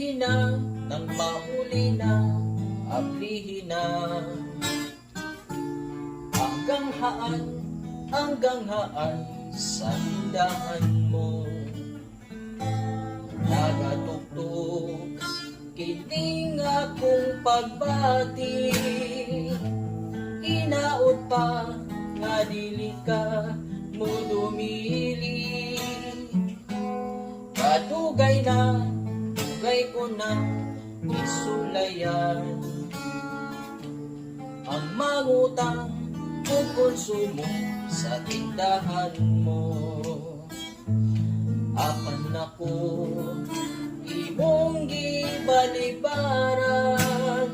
Ablihin na, nang mahuli na, ablihin na. Hanggang haan sa tindahan mo. Nagatugtog, kining akong pagbati. Hinaot pa, nga dili ka mo dumili. Kadugay na, dugay ko na, isulayan. Ang mangutang o konsumo sa tindahan mo. Apan ako imong gibalibaran.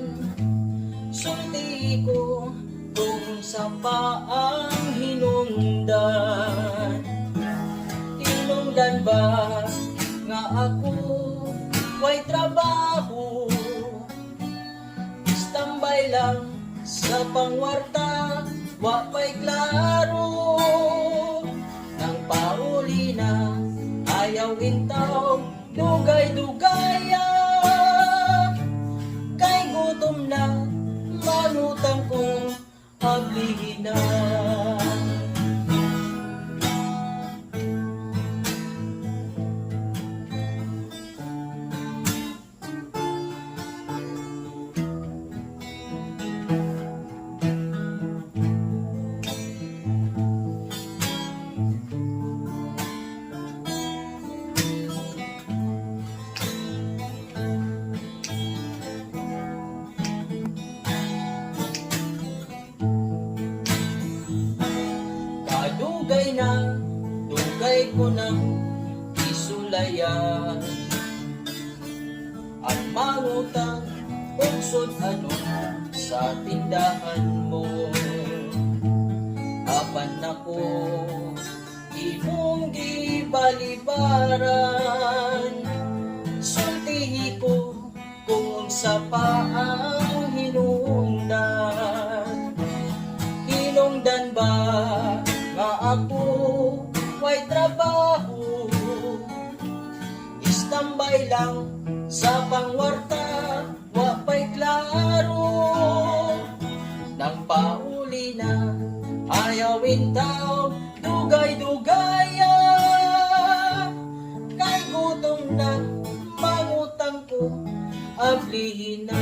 Sulti ko kung sa paang hinungdan. Hinungdan ba nga ako way trabaho? Istambay lang sa pangwarta, wa pa'y klaro. Nang pauli na, ayaw intaw, dugay-dugaya. Kay gutom na, manutang kong ablihin na. Dugay ko ng isulayan. Ang mangutang unsod ano sa tindahan mo. Apan ako imong gibalibaran. Sultihi ko kung sa paang hinungdan. Hinungdan ba nga ako way trabaho? Istambay lang sa pangwarta, wa pa'y klaro. Nang pauli na, ayaw intaw, dugay-dugaya. Kay gutom na, mangutang ko, ablihin na.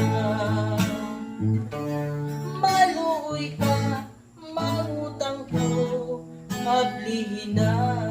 Maluoy ka, mangutang ko, ablihin na.